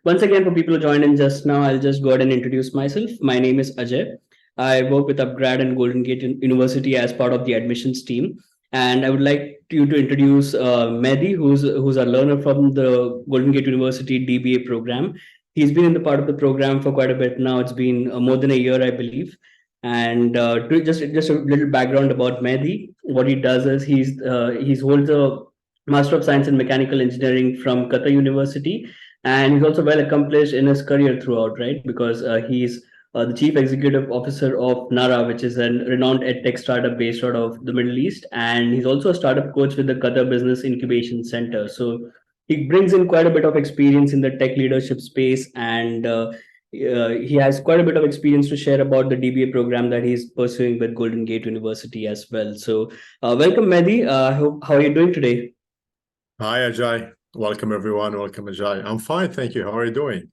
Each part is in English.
once again, for people who joined in just now, I'll just go ahead and introduce myself. My name is Ajay. I work with Upgrad and Golden Gate University as part of the admissions team. And I would like you to introduce Mehdi, who's a learner from the Golden Gate University DBA program. He's been in the part of the program for quite a bit now. It's been more than a year, I believe. And just a little background about Mehdi. What he does is he's holds a Master of Science in Mechanical Engineering from Qatar University, and he's also well accomplished in his career throughout, right? Because he's the Chief Executive Officer of Nara, which is a renowned edtech startup based out of the Middle East, and he's also a startup coach with the Qatar Business Incubation Center. So he brings in quite a bit of experience in the tech leadership space, and he has quite a bit of experience to share about the DBA program that he's pursuing with Golden Gate University as well. So, welcome, Mehdi. How are you doing today? Hi, Ajay. Welcome, everyone. Welcome, Ajay. I'm fine, thank you. How are you doing?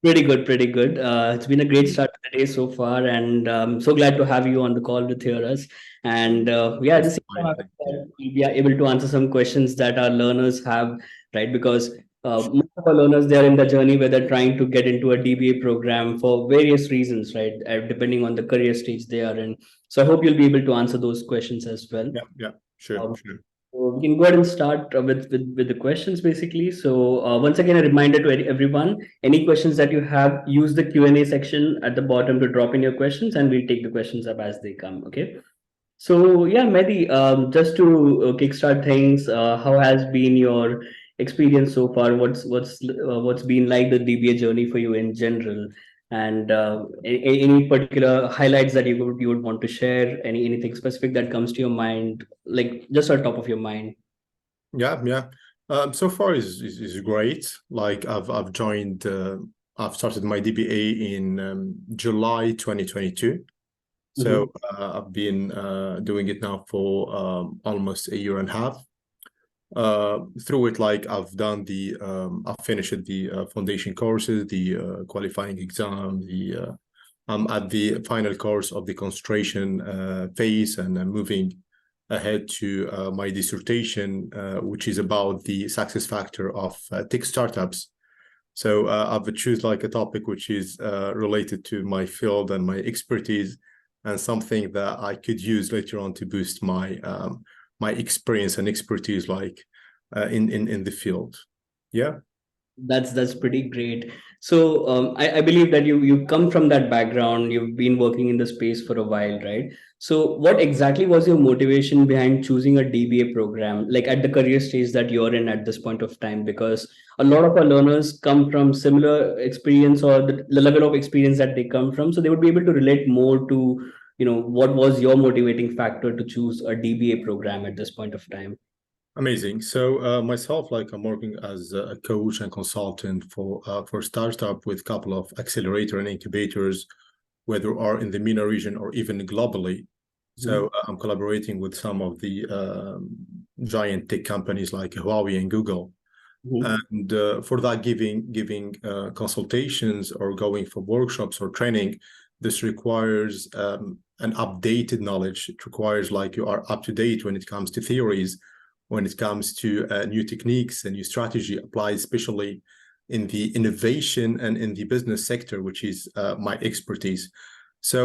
Pretty good, pretty good. It's been a great start to the day so far, and I'm so glad to have you on the call with us. And yeah, That's just fine, thank you. we'll be able to answer some questions that our learners have, right? Because most of our learners, they are in the journey where they're trying to get into a DBA program for various reasons, right? Depending on the career stage they are in. So I hope you'll be able to answer those questions as well. Yeah, sure, Um, sure. so we can go ahead and start with the questions basically. So once again, a reminder to everyone: any questions that you have, use the Q&A section at the bottom to drop in your questions, and we'll take the questions up as they come. Okay. So yeah, Mehdi, just to kickstart things, how has been your experience so far? What's been like the DBA journey for you in general? And any particular highlights that you would want to share? Anything specific that comes to your mind, like just on top of your mind? Yeah. So far is great. Like I've joined. I've started my DBA in July 2022. Mhm. So I've been doing it now for almost a year and a half. Through it, like I've finished the foundation courses, the qualifying exam, I'm at the final course of the concentration phase, and I'm moving ahead to my dissertation, which is about the success factor of tech startups. So I've choose like a topic which is related to my field and my expertise, and something that I could use later on to boost my experience and expertise, like in the field. Yeah. That's pretty great. So I believe that you come from that background. You've been working in the space for a while, right? So what exactly was your motivation behind choosing a DBA program, like at the career stage that you're in at this point of time? Because a lot of our learners come from similar experience or the level of experience that they come from, so they would be able to relate more to, what was your motivating factor to choose a DBA program at this point of time. Amazing. So myself, like I'm working as a coach and consultant for startup with a couple of accelerator and incubators, whether are in the MENA region or even globally. So I'm collaborating with some of the giant tech companies like Huawei and Google, Mhm. and for that, giving consultations or going for workshops or training. This requires an updated knowledge. It requires like you are up to date when it comes to theories, when it comes to new techniques and new strategy applied, especially in the innovation and in the business sector, which is my expertise. So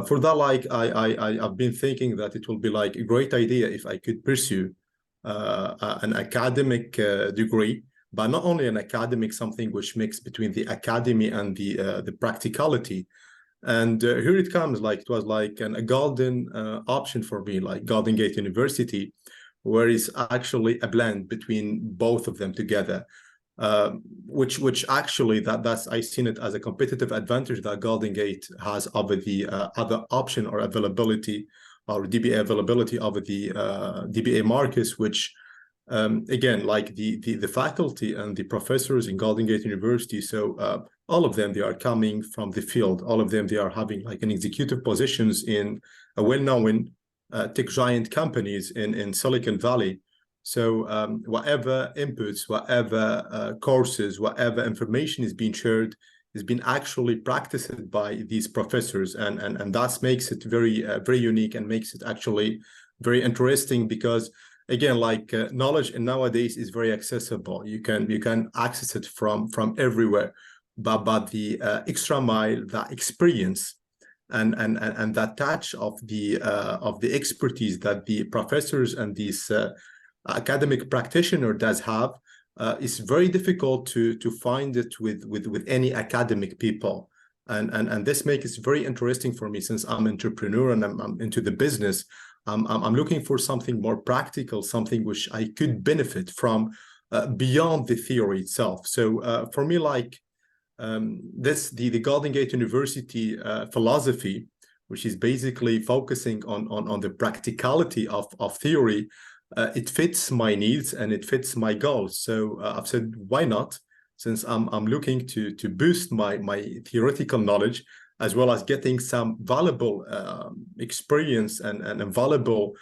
for that, like I've been thinking that it will be like a great idea if I could pursue an academic degree, but not only an academic, something which mix between the academy and the practicality. And here it comes, like it was like a golden option for me, like Golden Gate University, where it's actually a blend between both of them together, which actually that's I seen it as a competitive advantage that Golden Gate has over the other option or availability or DBA availability over the DBA markets, which again, like the faculty and the professors in Golden Gate University. So all of them, they are coming from the field. All of them, they are having like an executive positions in a well-known tech giant companies in Silicon Valley. So whatever inputs, whatever courses, whatever information is being shared is being actually practiced by these professors, and that makes it very very unique and makes it actually very interesting, because again, like knowledge and nowadays is very accessible. You can access it from everywhere, but the extra mile, that experience and that touch of the expertise that the professors and these academic practitioner does have is very difficult to find it with any academic people. And this makes it very interesting for me, since I'm an entrepreneur and I'm into the business. I'm looking for something more practical, something which I could benefit from beyond the theory itself. So for me, like the Golden Gate University philosophy, which is basically focusing on the practicality of theory, it fits my needs and it fits my goals. So I've said, why not? Since I'm looking to boost my theoretical knowledge, as well as getting some valuable experience and valuable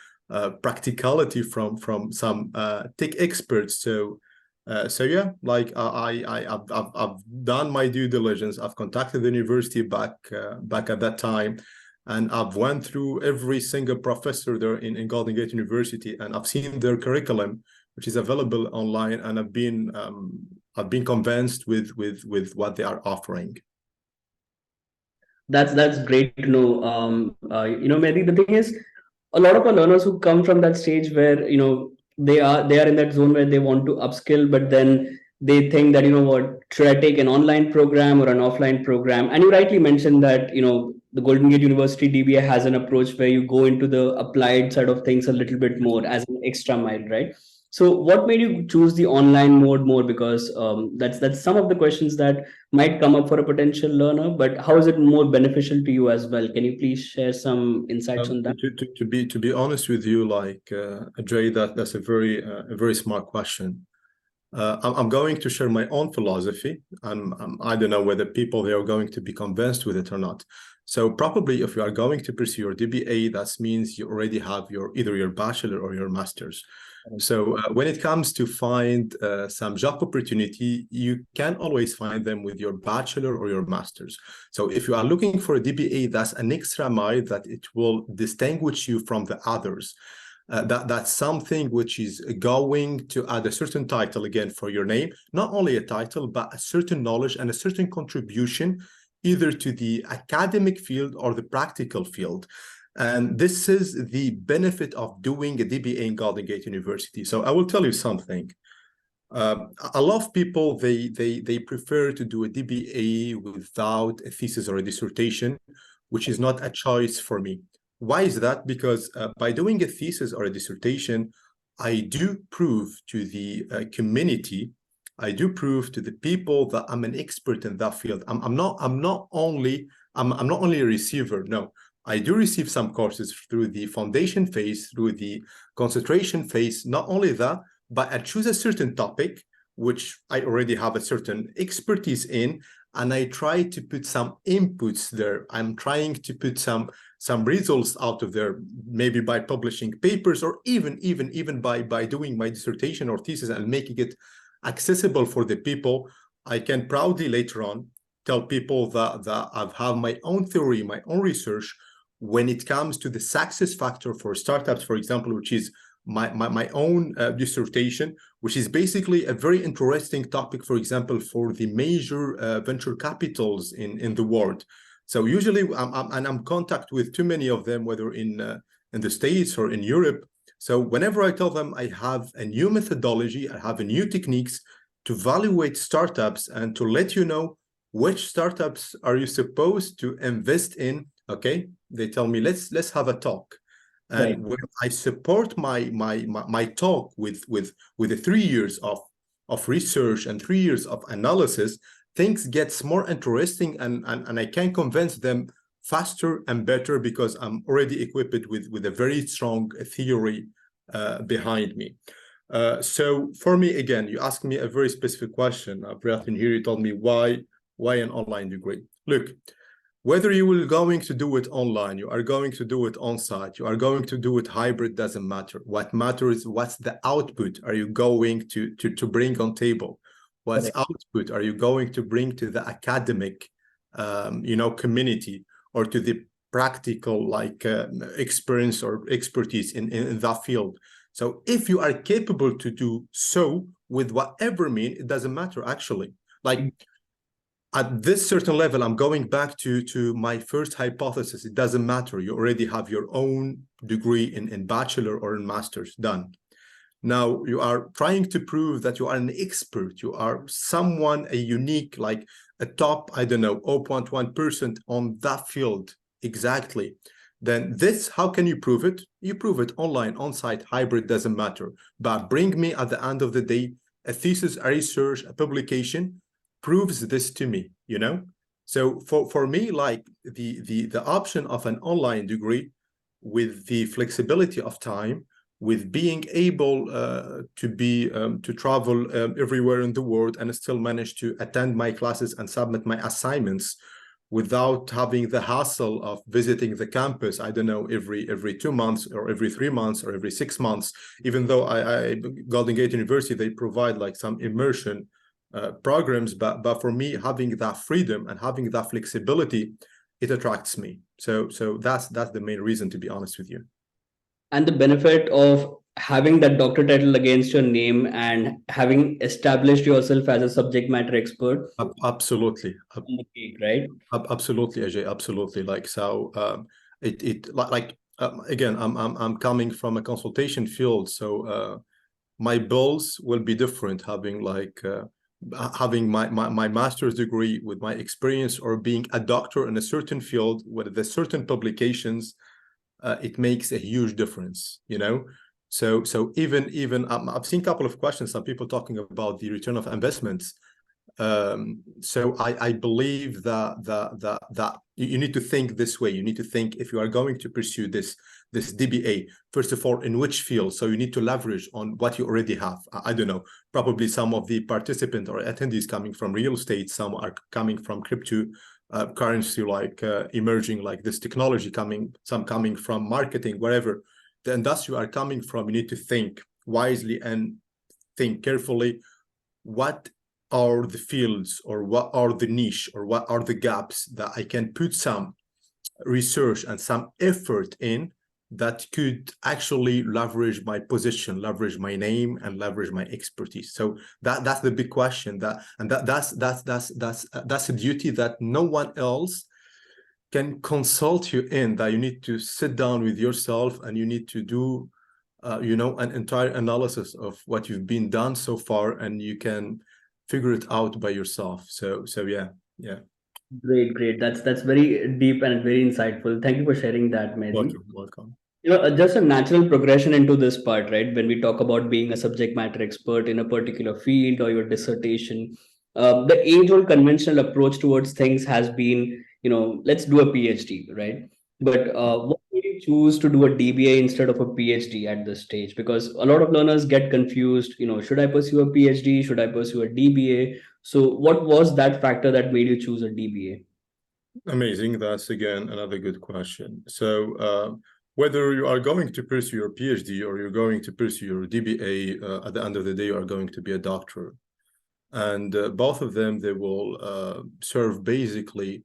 practicality from some tech experts. So yeah, like I've done my due diligence. I've contacted the university back at that time, and I've went through every single professor there in Golden Gate University, and I've seen their curriculum, which is available online, and I've been convinced with what they are offering. That's great to know. Maybe the thing is, a lot of our learners who come from that stage where they are in that zone where they want to upskill, but then they think that, what, should I take an online program or an offline program? And you rightly mentioned that the Golden Gate University DBA has an approach where you go into the applied side of things a little bit more as an extra mile, right? So what made you choose the online mode more? Because that's some of the questions that might come up for a potential learner, but how is it more beneficial to you as well? Can you please share some insights on that? To be honest with you, like Jay, that's a very smart question. I'm going to share my own philosophy, and I don't know whether people they are going to be convinced with it or not. So probably if you are going to pursue your DBA, that means you already have either your bachelor or your master's. So when it comes to find some job opportunity, you can always find them with your bachelor or your master's. So if you are looking for a DBA, that's an extra mile that it will distinguish you from the others. That's something which is going to add a certain title again for your name, not only a title, but a certain knowledge and a certain contribution, either to the academic field or the practical field. And this is the benefit of doing a DBA in Golden Gate University. So I will tell you something. A lot of people, they prefer to do a DBA without a thesis or a dissertation, which is not a choice for me. Why is that? Because by doing a thesis or a dissertation, I do prove to the community, I do prove to the people that I'm an expert in that field. I'm not only a receiver. No, I do receive some courses through the foundation phase, through the concentration phase. Not only that, but I choose a certain topic which I already have a certain expertise in, and I try to put some inputs there. I'm trying to put some results out of there, maybe by publishing papers, or even by doing my dissertation or thesis and making it accessible for the people. I can proudly later on tell people that I've had my own theory, my own research when it comes to the success factor for startups, for example, which is my own dissertation, which is basically a very interesting topic, for example, for the major venture capitals in the world. So usually I'm in contact with too many of them, whether in the States or in Europe. So whenever I tell them I have a new methodology, I have a new techniques to evaluate startups and to let you know which startups are you supposed to invest in, okay? They tell me, let's have a talk. And Right. when I support my talk with the 3 years of research and 3 years of analysis, things gets more interesting, and I can convince them faster and better because I'm already equipped with a very strong theory behind me. So for me, again, you asked me a very specific question. Priyatin here, you told me why an online degree. Look, whether you will going to do it online, you are going to do it on site, you are going to do it hybrid, doesn't matter. What matters is what's the output are you going to bring on table? What's output are you going to bring to the academic, community, or to the practical experience or expertise in that field? So if you are capable to do so with whatever mean, it doesn't matter actually. Like at this certain level, I'm going back to my first hypothesis. It doesn't matter. You already have your own degree in bachelor or in master's done. Now you are trying to prove that you are an expert. You are someone, a unique, like a top, I don't know, 0.1% on that field exactly. Then this, how can you prove it? You prove it online, on-site, hybrid, doesn't matter. But bring me at the end of the day, a thesis, a research, a publication proves this to me, you know? So for me, like the option of an online degree with the flexibility of time, with being able to travel everywhere in the world and still manage to attend my classes and submit my assignments without having the hassle of visiting the campus, I don't know, every 2 months or every 3 months or every 6 months, even though Golden Gate University, they provide like some immersion programs, but for me, having that freedom and having that flexibility, it attracts me. So that's the main reason, to be honest with you. And the benefit of having that doctor title against your name and having established yourself as a subject matter expert, Absolutely. on the peak, right? Absolutely, Ajay. Absolutely. Like so, again, I'm coming from a consultation field, so my bills will be different having like having my master's degree with my experience or being a doctor in a certain field with the certain publications. It makes a huge difference, you know. So even I've seen a couple of questions, some people talking about the return of investments. So I believe that you need to think this way. You need to think, if you are going to pursue this DBA, first of all, in which field. So you need to leverage on what you already have. I don't know, probably some of the participants or attendees coming from real estate, some are coming from crypto currency, like emerging, like this technology coming, some coming from marketing, wherever the industry are coming from. You need to think wisely and think carefully. What are the fields, or what are the niche, or what are the gaps that I can put some research and some effort in that could actually leverage my position, leverage my name, and leverage my expertise. So that's the big question. That's a duty that no one else can consult you in. That you need to sit down with yourself and you need to do you know, an entire analysis of what you've been done so far, and you can figure it out by yourself. So yeah. Great. That's very deep and very insightful. Thank you for sharing that, Mehdi. Welcome. Just a natural progression into this part, right? When we talk about being a subject matter expert in a particular field or your dissertation, the age-old conventional approach towards things has been, let's do a PhD, right? But what made you choose to do a DBA instead of a PhD at this stage? Because a lot of learners get confused, should I pursue a PhD? Should I pursue a DBA? So what was that factor that made you choose a DBA? Amazing. That's again another good question. So whether you are going to pursue your PhD or you're going to pursue your DBA, at the end of the day, you are going to be a doctor. And both of them, they will serve basically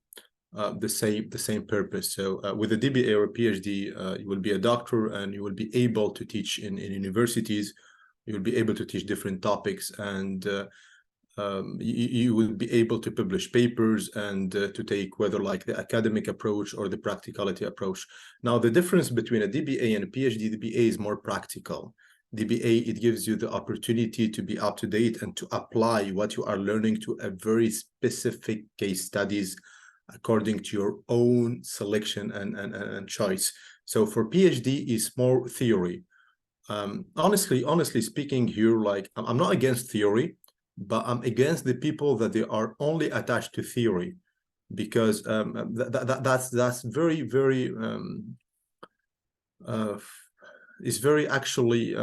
the same purpose. So with a DBA or a PhD, you will be a doctor and you will be able to teach in universities. You will be able to teach different topics, and you will be able to publish papers and to take whether like the academic approach or the practicality approach. Now, the difference between a DBA and a PhD, DBA is more practical. DBA, it gives you the opportunity to be up to date and to apply what you are learning to a very specific case studies according to your own selection and choice. So for PhD, is more theory. Honestly speaking here, like I'm not against theory, but I'm against the people that they are only attached to theory, because that's very it's very actually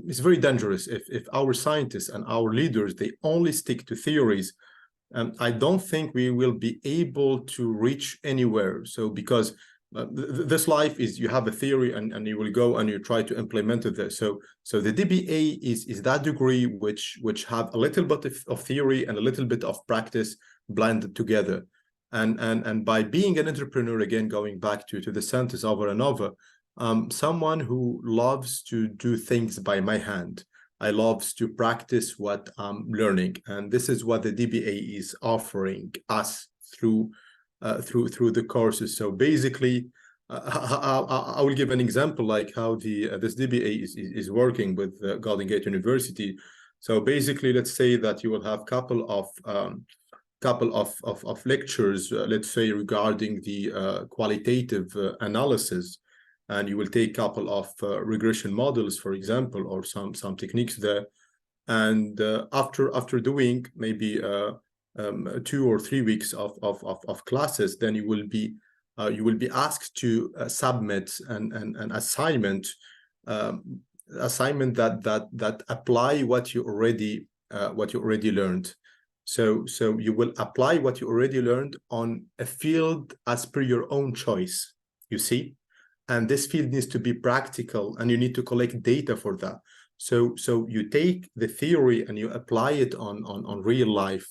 it's very dangerous if our scientists and our leaders, they only stick to theories. I don't think we will be able to reach anywhere. So because this life is, you have a theory and you will go and you try to implement it there. So the DBA is that degree which have a little bit of theory and a little bit of practice blended together. And by being an entrepreneur, again, going back to the sentence over and over, someone who loves to do things by my hand. I loves to practice what I'm learning, and this is what the DBA is offering us through the courses. So basically, I will give an example like how this DBA is working with Golden Gate University. So basically, let's say that you will have couple of lectures, let's say regarding the qualitative analysis, and you will take a couple of regression models, for example, or some techniques there. And after doing maybe 2 or 3 weeks of classes, then you will be asked to submit an assignment, that apply what you already learned. So you will apply what you already learned on a field as per your own choice, you see? And this field needs to be practical, and you need to collect data for that. So you take the theory and you apply it on real life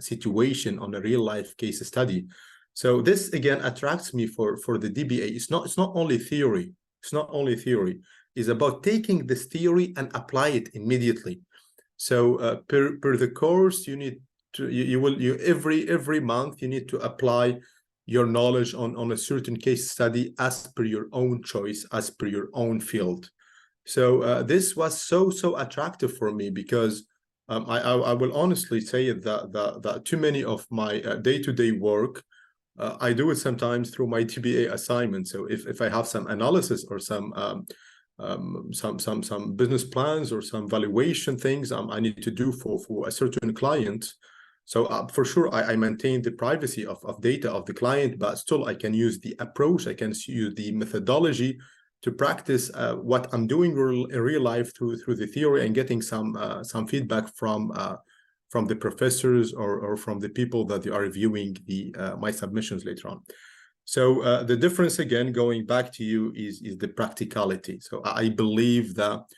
situation, on a real life case study. So this again attracts me for the DBA. It's not only theory. It's not only theory. It's about taking this theory and apply it immediately. So per the course, you need to every month you need to apply your knowledge on a certain case study as per your own choice, as per your own field. So this was so attractive for me, because I will honestly say that too many of my day-to-day work, I do it sometimes through my DBA assignment. So if I have some analysis or some business plans or some valuation things I need to do for a certain client. So for sure, I maintain the privacy of data of the client, but still I can use the approach, I can use the methodology to practice what I'm doing in real life through the theory, and getting some feedback from the professors or from the people that they are reviewing my submissions later on. So the difference, again, going back to you, is the practicality. So I believe that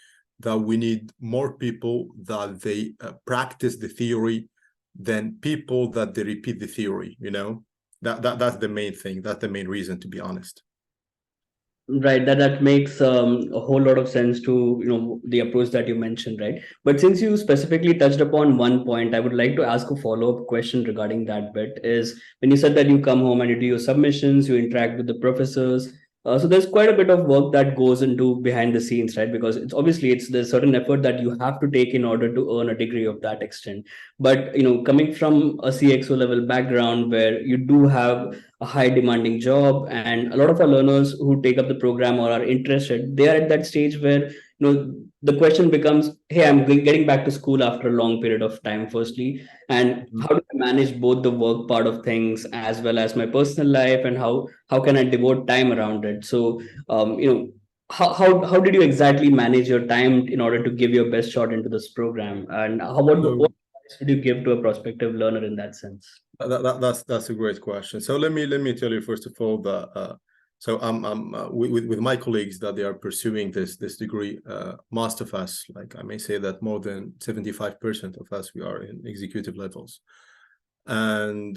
we need more people that they practice the theory than people that they repeat the theory. You know, that's the main thing. That's the main reason, to be honest. Right, that makes a whole lot of sense to the approach that you mentioned, right? But since you specifically touched upon one point, I would like to ask a follow-up question regarding that bit. Is when you said that you come home and you do your submissions, you interact with the professors. So there's quite a bit of work that goes into behind the scenes, right? Because there's certain effort that you have to take in order to earn a degree of that extent. But coming from a CXO level background where you do have a high demanding job, and a lot of our learners who take up the program or are interested, they are at that stage where the question becomes, hey, I'm getting back to school after a long period of time, firstly, and how do I manage both the work part of things as well as my personal life, and how can I devote time around it? So how did you exactly manage your time in order to give your best shot into this program, and what advice would you give to a prospective learner in that sense? That's a great question. So let me tell you first of all that so I'm with my colleagues that they are pursuing this degree. Most of us, like I may say that more than 75% of us, we are in executive levels. And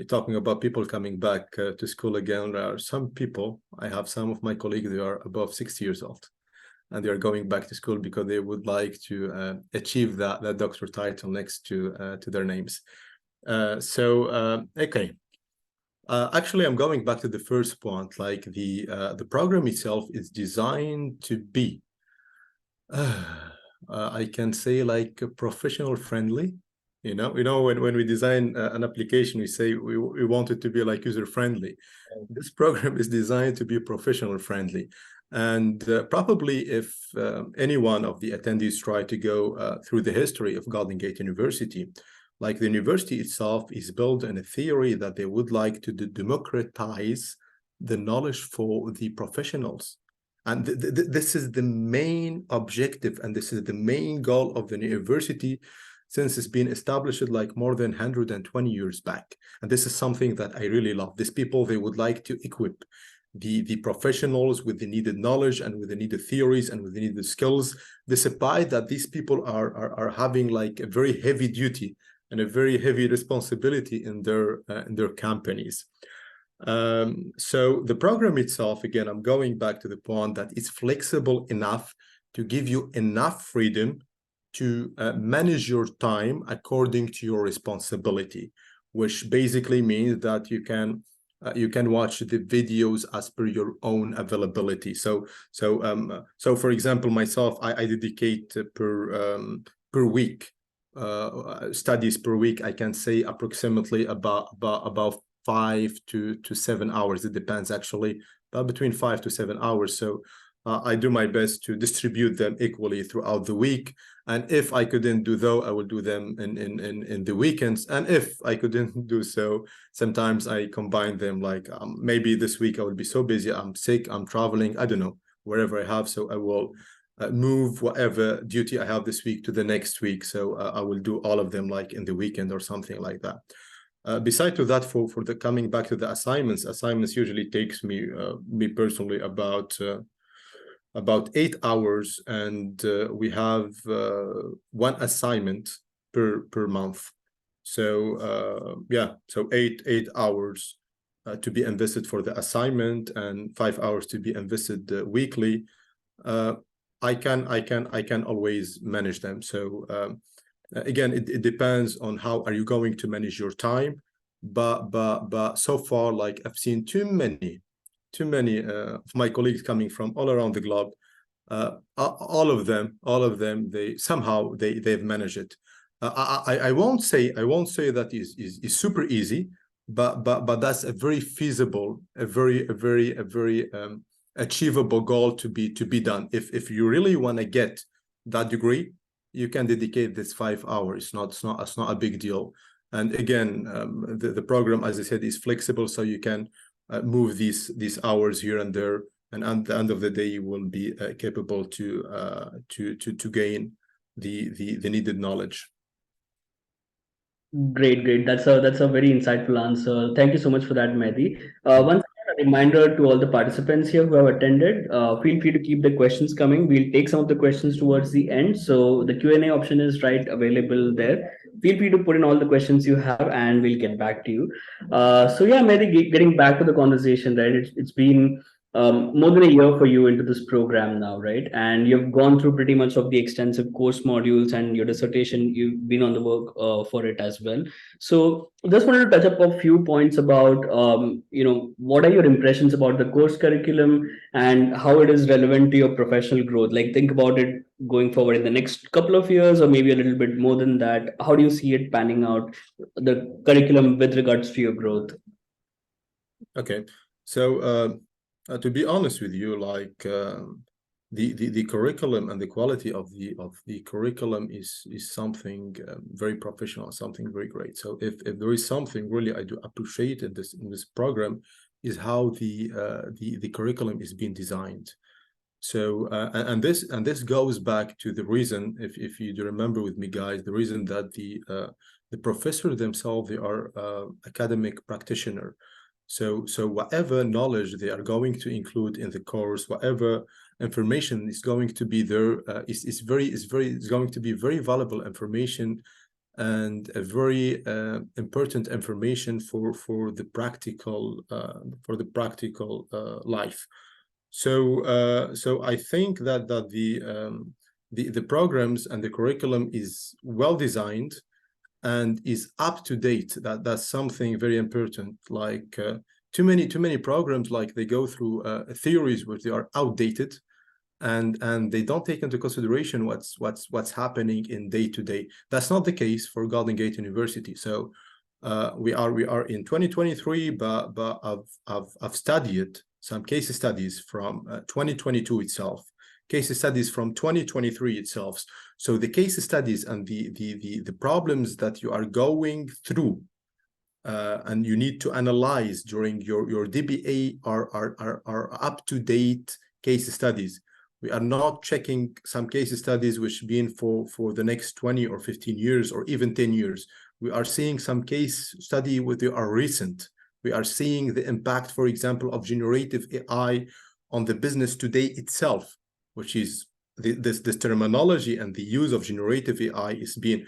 talking about people coming back to school again, there are some people. I have some of my colleagues, they are above 60 years old, and they are going back to school because they would like to achieve that doctor title next to their names. Okay. Actually, I'm going back to the first point. Like the program itself is designed to be, I can say, like professional friendly. When we design an application, we say we want it to be like user friendly. This program is designed to be professional friendly. And probably if any one of the attendees try to go through the history of Golden Gate University, like the university itself is built on a theory that they would like to democratize the knowledge for the professionals. And this is the main objective, and this is the main goal of the university since it's been established like more than 120 years back. And this is something that I really love. These people, they would like to equip the professionals with the needed knowledge and with the needed theories and with the needed skills, despite that these people are having like a very heavy duty and a very heavy responsibility in their companies. So the program itself, again, I'm going back to the point that it's flexible enough to give you enough freedom to manage your time according to your responsibility, which basically means that you can watch the videos as per your own availability. So for example, myself, I dedicate per week studies per week. I can say approximately about 5 to 7 hours. It depends actually, but between 5 to 7 hours. So I do my best to distribute them equally throughout the week. And if I couldn't do though, I will do them in the weekends. And if I couldn't do so, sometimes I combine them. Like maybe this week I will be so busy, I'm sick, I'm traveling, I don't know, wherever I have. So I will move whatever duty I have this week to the next week. So I will do all of them like in the weekend or something like that. Beside to that, for the coming back to the assignments usually takes me personally about 8 hours, and we have one assignment per month. So yeah, so eight hours to be invested for the assignment and 5 hours to be invested weekly. I can always manage them. So again, it depends on how are you going to manage your time, but so far, like I've seen too many of my colleagues coming from all around the globe. All of them, they've managed it. I won't say that is super easy, but that's a very feasible, a very achievable goal to be done. If you really want to get that degree, you can dedicate this 5 hours. It's not a big deal. And again, the program, as I said, is flexible, so you can move these hours here and there, and at the end of the day, you will be capable to gain the needed knowledge. Great. That's a very insightful answer. Thank you so much for that, Mehdi. Once again, a reminder to all the participants here who have attended, feel free to keep the questions coming. We'll take some of the questions towards the end. So the Q&A option is right available there. Feel free to put in all the questions you have, and we'll get back to you. So yeah, Mehdi, getting back to the conversation, right? It's been more than a year for you into this program now, right? And you've gone through pretty much of the extensive course modules, and your dissertation, you've been on the work for it as well. So just wanted to touch up a few points about, what are your impressions about the course curriculum and how it is relevant to your professional growth? Like, think about it going forward in the next couple of years, or maybe a little bit more than that. How do you see it panning out, the curriculum with regards to your growth? Okay, so to be honest with you, like the curriculum and the quality of the curriculum is something very professional, something very great. So if there is something really I do appreciate in this program, is how the curriculum is being designed. So and this goes back to the reason, if you do remember with me, guys, the reason that the professors themselves, they are academic practitioner. So whatever knowledge they are going to include in the course, whatever information is going to be there, is going to be very valuable information, and a very important information for the practical life. So I think that the programs and the curriculum is well designed and is up to date. That's something very important. Like too many programs, like they go through theories which they are outdated, and they don't take into consideration what's happening in day to day. That's not the case for Golden Gate University. So we are in 2023, but I've studied some case studies from 2022 itself, case studies from 2023 itself. So the case studies and the problems that you are going through and you need to analyze during your DBA are up to date case studies. We are not checking some case studies which been for the next 20 or 15 years or even 10 years. We are seeing some case study which are recent. We are seeing the impact, for example, of generative AI on the business today itself, which is this terminology and the use of generative AI is being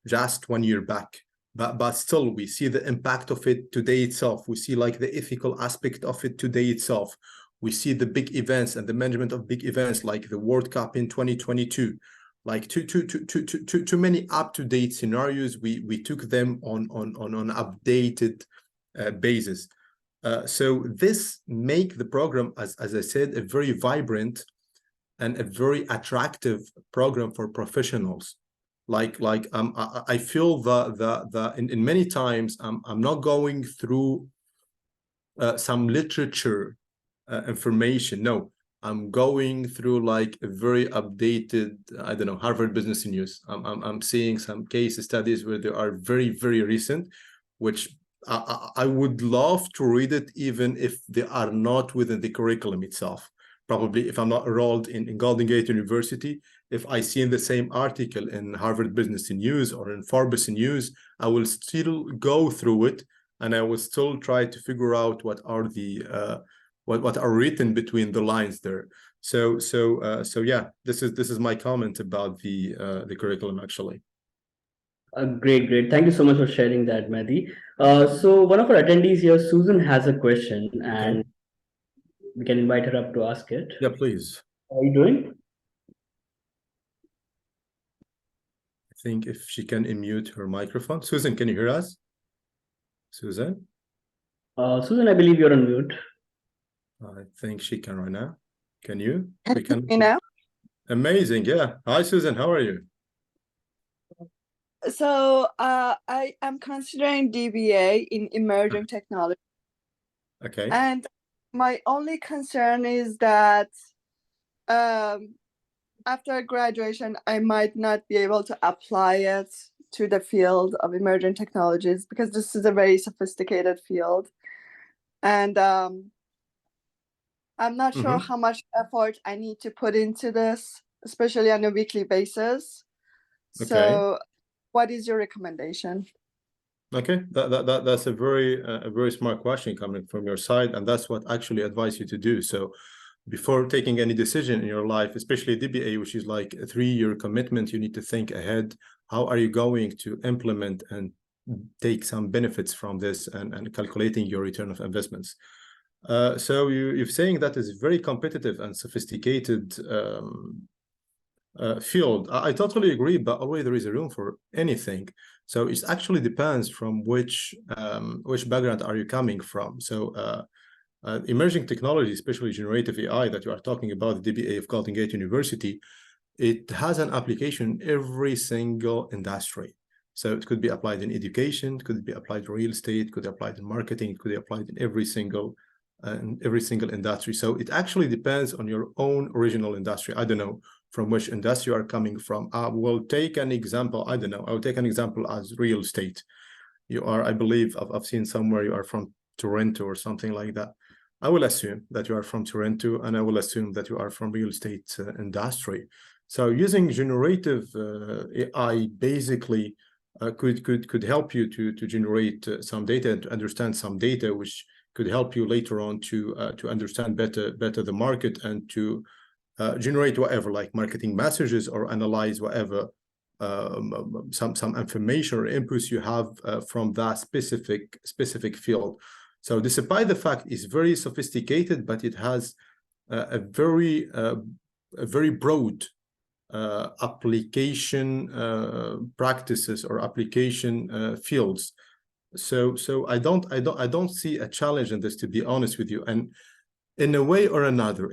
just 1 year back. but still we see the impact of it today itself. We see like the ethical aspect of it today itself. We see the big events and the management of big events like the World Cup in 2022. Like too many up-to-date scenarios. We took them on updated basis. So this make the program, as I said, a very vibrant and a very attractive program for professionals. I feel the in many times I'm not going through some literature information. No, I'm going through like a very updated, I don't know, Harvard Business News. I'm seeing some case studies where they are very, very recent, which I would love to read it even if they are not within the curriculum itself. Probably if I'm not enrolled in Golden Gate University, if I see in the same article in Harvard Business News or in Forbes News, I will still go through it and I will still try to figure out what are the what are written between the lines there. So yeah, this is my comment about the curriculum actually. Great. Thank you so much for sharing that, Mehdi. So one of our attendees here, Susan, has a question, and Okay. we can invite her up to ask it. Yeah, please. How are you doing? I think if she can unmute her microphone. Susan, can you hear us? Susan? Susan, I believe you're on mute. I think she can right now. Can you? We Can can. you know? Amazing. Yeah. Hi, Susan. How are you? So I am considering DBA in emerging technology, Okay. and my only concern is that after graduation, I might not be able to apply it to the field of emerging technologies because this is a very sophisticated field, and I'm not sure how much effort I need to put into this, especially on a weekly basis. Okay. So what is your recommendation? Okay, that's a very smart question coming from your side, and that's what actually advise you to do. So before taking any decision in your life, especially DBA, which is like a 3-year commitment, you need to think ahead. How are you going to implement and take some benefits from this and calculating your return of investments? So you're saying that is very competitive and sophisticated field. I totally agree, but always there is a room for anything. So it actually depends from which background are you coming from. So emerging technology, especially generative AI that you are talking about, the DBA of Golden Gate University, it has an application in every single industry. So it could be applied in education, it could be applied in real estate, could be applied in marketing, it could be applied in every single industry. So it actually depends on your own original industry. I don't know from which industry you are coming from. I will take an example. I don't know. I will take an example as real estate. You are, I believe, I've seen somewhere you are from Toronto or something like that. I will assume that you are from Toronto, and I will assume that you are from real estate industry. So using generative AI basically could help you to generate some data and to understand some data, which could help you later on to understand better the market and to generate whatever, like marketing messages, or analyze whatever some information or inputs you have from that specific field. So despite the fact it's very sophisticated, but it has a very broad application practices or application fields. So I don't see a challenge in this, to be honest with you. And in a way or another,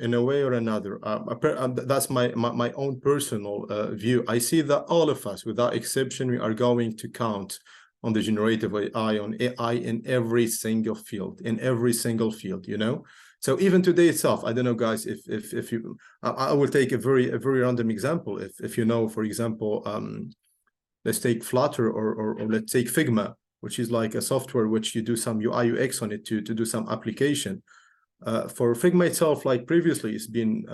that's my own personal view. I see that all of us, without exception, we are going to count on the generative AI, on AI in every single field, you know. So even today itself, I don't know, guys, if you, I will take a very random example. If you know, for example, let's take Flutter or let's take Figma, which is like a software which you do some UI UX on it to do some application. For Figma itself, like previously, it's been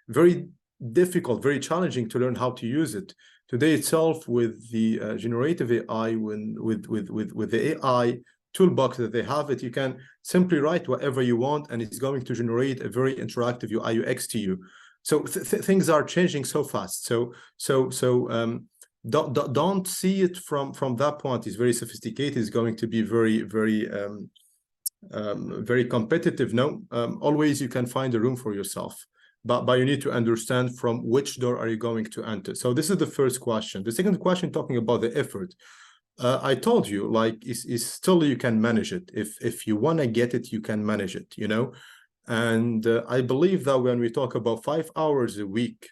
very difficult, very challenging to learn how to use it. Today itself, with the generative AI, with the AI toolbox that they have, you can simply write whatever you want, and it's going to generate a very interactive UI UX to you. So things are changing so fast. So don't see it from that point. It's very sophisticated. It's going to be very competitive. No, always you can find a room for yourself, but you need to understand from which door are you going to enter. So this is the first question. The second question, talking about the effort, I told you, like, is still you can manage it. If you want to get it, you can manage it, you know. And I believe that when we talk about 5 hours a week,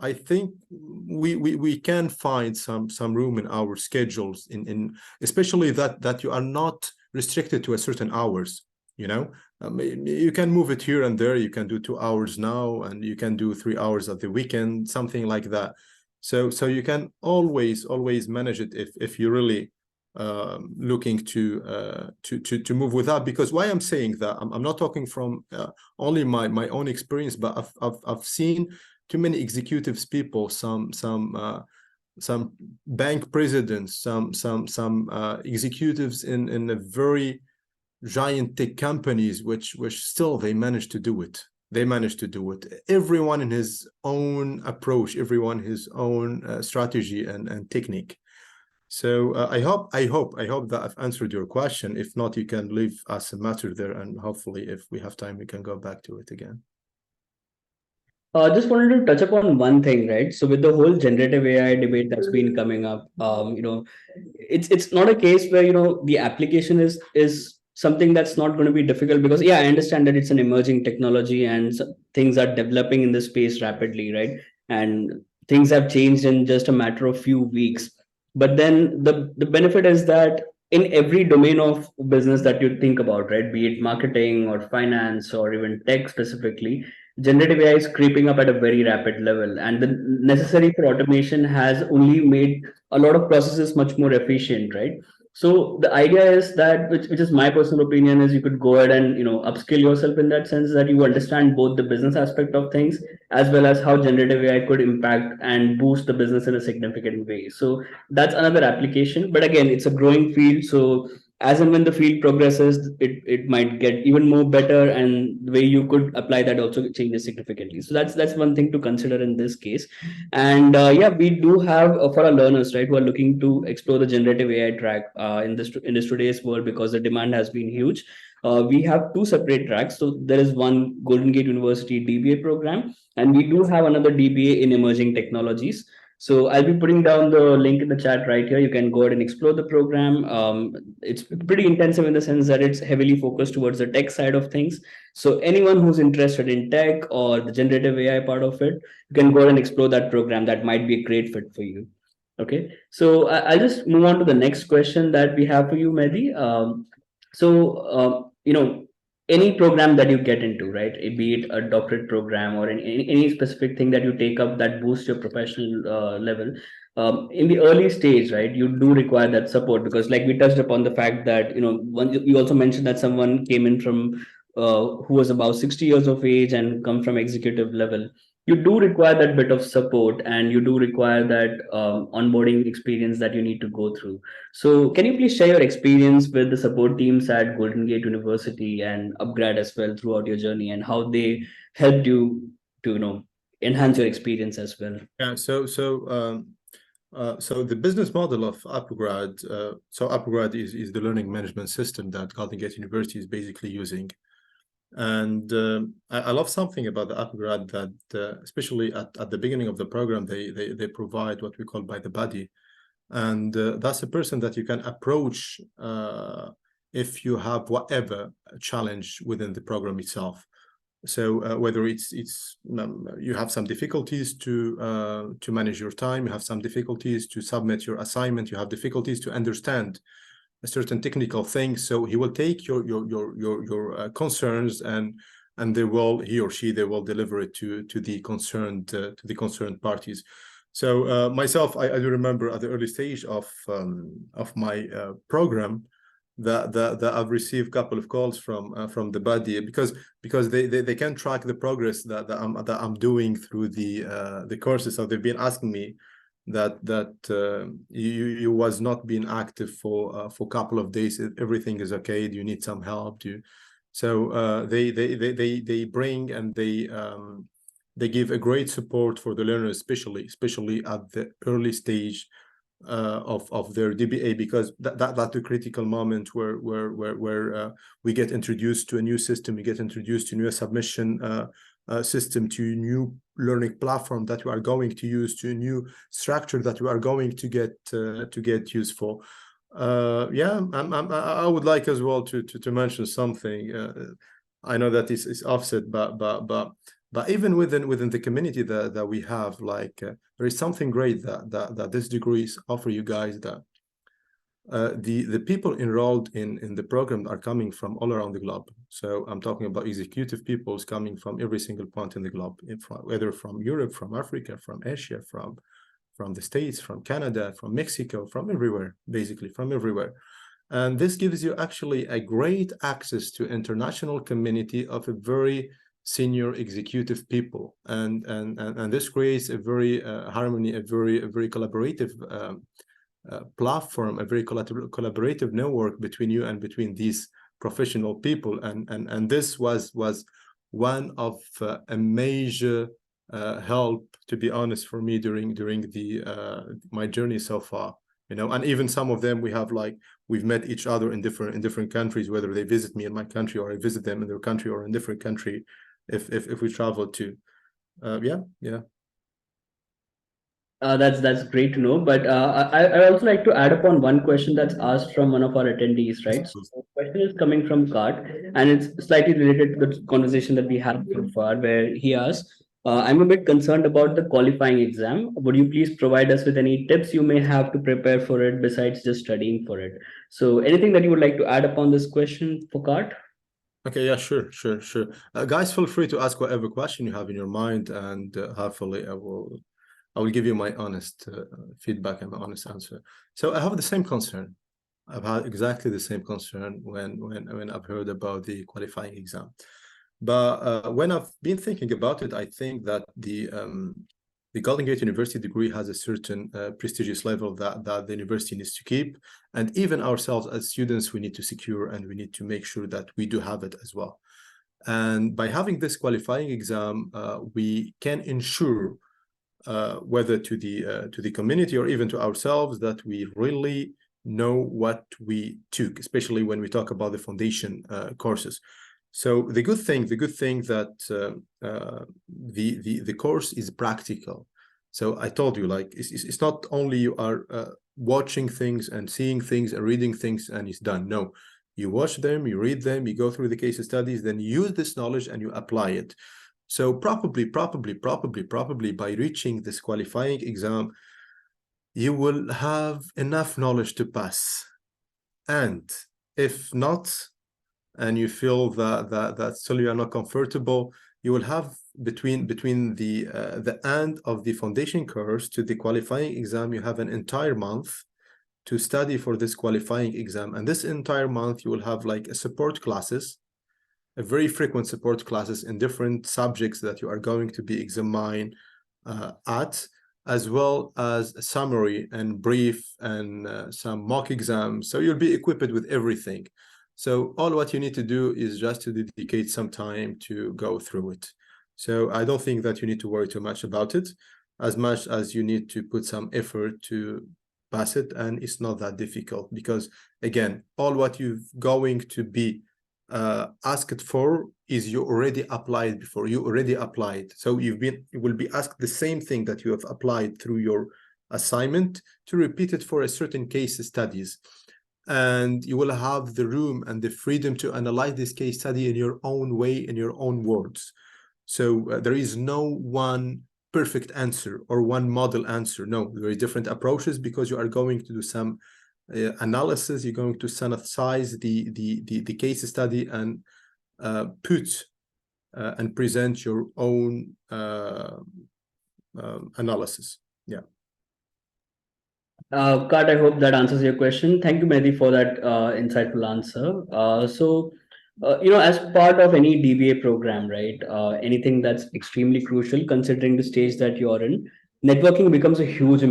I think we can find some room in our schedules, in especially that you are not restricted to a certain hours, you know. You can move it here and there. You can do 2 hours now, and you can do 3 hours at the weekend, something like that. So you can always manage it if you're really looking to move with that. Because why I'm saying that, I'm not talking from only my own experience, but I've seen too many executives, people, some bank presidents, some executives in a very giant tech companies, which still they manage to do it. They manage to do it. Everyone in his own approach, everyone his own strategy and technique. So I hope that I've answered your question. If not, you can leave us a matter there, and hopefully, if we have time, we can go back to it again. Just wanted to touch upon one thing, right? So with the whole generative AI debate that's been coming up, it's not a case where the application is something that's not going to be difficult, because yeah, I understand that it's an emerging technology and things are developing in this space rapidly, right? And things have changed in just a matter of few weeks. But then the benefit is that in every domain of business that you think about, right, be it marketing or finance or even tech specifically, generative AI is creeping up at a very rapid level, and the necessary for automation has only made a lot of processes much more efficient, right? So the idea is that, which is my personal opinion, is you could go ahead and upskill yourself in that sense, that you understand both the business aspect of things as well as how generative AI could impact and boost the business in a significant way. So that's another application, but again, it's a growing field. So as and when the field progresses, it might get even more better, and the way you could apply that also changes significantly. So that's one thing to consider in this case. And yeah, we do have for our learners, right, who are looking to explore the generative AI track in this today's world, because the demand has been huge. We have two separate tracks. So there is one Golden Gate University DBA program, and we do have another DBA in emerging technologies. So I'll be putting down the link in the chat right here. You can go ahead and explore the program. It's pretty intensive in the sense that it's heavily focused towards the tech side of things. So anyone who's interested in tech or the generative AI part of it, you can go ahead and explore that program. That might be a great fit for you. Okay, so I'll just move on to the next question that we have for you, Mehdi. Any program that you get into, right, be it a doctorate program or any specific thing that you take up that boosts your professional level, in the early stage, right, you do require that support, because like we touched upon the fact that you also mentioned that someone came in from who was about 60 years of age and come from executive level. You do require that bit of support, and you do require that onboarding experience that you need to go through. So can you please share your experience with the support teams at Golden Gate University and Upgrad as well throughout your journey, and how they helped you to enhance your experience as well? Yeah, so the business model of Upgrad, so Upgrad is the learning management system that Golden Gate University is basically using. And I love something about the Upgrad, that especially at the beginning of the program, they provide what we call by the body. And that's a person that you can approach if you have whatever challenge within the program itself. So whether it's you have some difficulties to manage your time, you have some difficulties to submit your assignment, you have difficulties to understand a certain technical thing, so he will take your concerns, and he or she will deliver it to the concerned parties. So myself, I do remember at the early stage of my program that I've received a couple of calls from the body, because they can track the progress that I'm doing through the courses. So they've been asking me that you was not being active for a couple of days. Everything is okay? Do you need some help? So they bring and they They give a great support for the learners, especially at the early stage of their DBA, because that's the critical moment where we get introduced to a new system, we get introduced to new submission system, to a new learning platform that we are going to use, to a new structure that we are going to get useful. Yeah, I would like as well to mention something. I know that is offset, but even within the community that we have, like there is something great that these degrees offer you guys, that the people enrolled in the program are coming from all around the globe. So I'm talking about executive peoples coming from every single point in the globe, whether from Europe, from Africa, from Asia, from the States, from Canada, from Mexico, from everywhere, basically from everywhere. And this gives you actually a great access to international community of a very senior executive people, and this creates a very harmony, a very collaborative platform, a very collaborative network between you and between these professional people, and this was one of a major help, to be honest, for me during the my journey so far. You know, and even some of them we've met each other in different countries, whether they visit me in my country or I visit them in their country or in different country, if we travel to. Yeah. That's great to know. But I also like to add upon one question that's asked from one of our attendees, right? So the question is coming from Kart, and it's slightly related to the conversation that we had so far, where he asks, I'm a bit concerned about the qualifying exam. Would you please provide us with any tips you may have to prepare for it besides just studying for it? So anything that you would like to add upon this question for Kart? Okay, yeah, sure. Guys, feel free to ask whatever question you have in your mind, and hopefully I will give you my honest feedback and my honest answer. So I have the same concern. I've had exactly the same concern when I've heard about the qualifying exam. But when I've been thinking about it, I think that the Golden Gate University degree has a certain prestigious level that the university needs to keep. And even ourselves as students, we need to secure, and we need to make sure that we do have it as well. And by having this qualifying exam, we can ensure whether to the community or even to ourselves that we really know what we took, especially when we talk about the foundation courses. So the good thing that the course is practical. So I told you, like, it's not only you are watching things and seeing things and reading things and it's done. No, you watch them, you read them, you go through the case studies, then you use this knowledge and you apply it. So probably by reaching this qualifying exam, you will have enough knowledge to pass. And if not, and you feel that still you are not comfortable, you will have between the end of the foundation course to the qualifying exam, you have an entire month to study for this qualifying exam. And this entire month, you will have like a support classes, a very frequent support classes in different subjects that you are going to be examined at, as well as a summary and brief and some mock exams. So you'll be equipped with everything. So all what you need to do is just to dedicate some time to go through it. So I don't think that you need to worry too much about it, as much as you need to put some effort to pass it. And it's not that difficult, because again, all what you're going to be asked for is you already applied before. You already applied, so you will be asked the same thing that you have applied through your assignment, to repeat it for a certain case studies, and you will have the room and the freedom to analyze this case study in your own way, in your own words. So there is no one perfect answer or one model answer. No, there are different approaches, because you are going to do some analysis. You're going to synthesize the case study and put and present your own analysis. Yeah. Kart, I hope that answers your question. Thank you, Mehdi, for that insightful answer. As part of any DBA program, right, anything that's extremely crucial considering the stage that you're in networking becomes a huge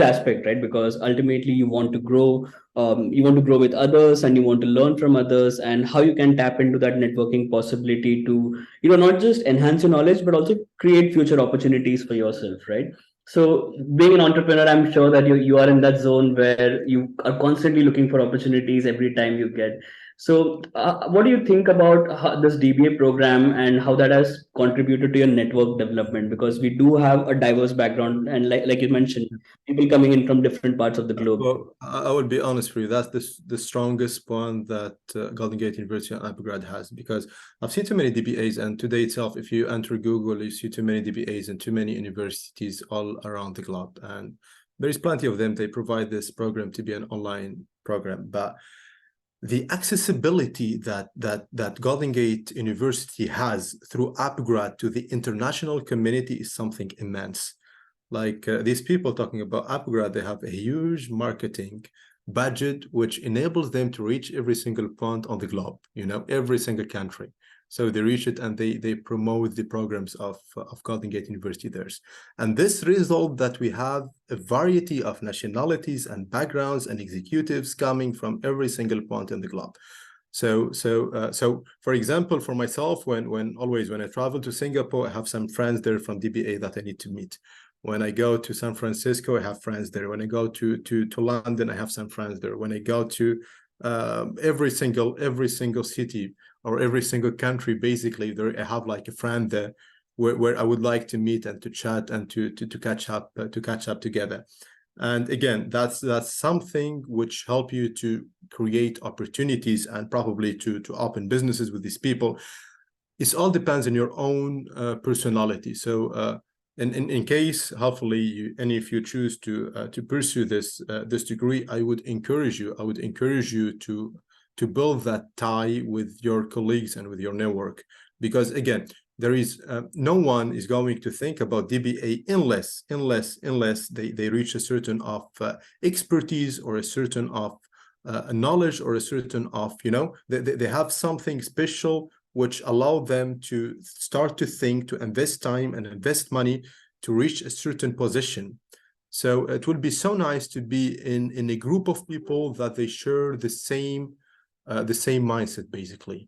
aspect, right? Because ultimately you want to grow, you want to grow with others, and you want to learn from others, and how you can tap into that networking possibility to, not just enhance your knowledge, but also create future opportunities for yourself, right? So being an entrepreneur, I'm sure that you are in that zone where you are constantly looking for opportunities every time you get. So, what do you think about this DBA program and how that has contributed to your network development? Because we do have a diverse background, and like you mentioned, people coming in from different parts of the globe. Well, I will be honest with you. That's the strongest point that Golden Gate University and undergrad has, because I've seen too many DBAs, and today itself, if you enter Google, you see too many DBAs and too many universities all around the globe, and there is plenty of them. They provide this program to be an online program, but the accessibility that Golden Gate University has through upgrad to the international community is something immense. Like these people talking about upgrad, they have a huge marketing budget which enables them to reach every single point on the globe, every single country. So they reach it, and they promote the programs of Golden Gate University there. And this result that we have a variety of nationalities and backgrounds and executives coming from every single point in the globe. So for example, for myself, when I travel to Singapore, I have some friends there from DBA that I need to meet. When I go to San Francisco, I have friends there. When I go to London, I have some friends there. When I go to every single city or every single country, basically, there I have like a friend there where I would like to meet and to chat and to catch up together. And again, that's something which help you to create opportunities and probably to open businesses with these people. It all depends on your own personality. So in case, hopefully, any of you choose to pursue this degree, I would encourage you to build that tie with your colleagues and with your network, because again, there is no one is going to think about DBA unless they reach a certain of expertise or a certain of knowledge or a certain of they have something special which allow them to start to think, to invest time and invest money to reach a certain position. So it will be so nice to be in a group of people that they share the same mindset, basically.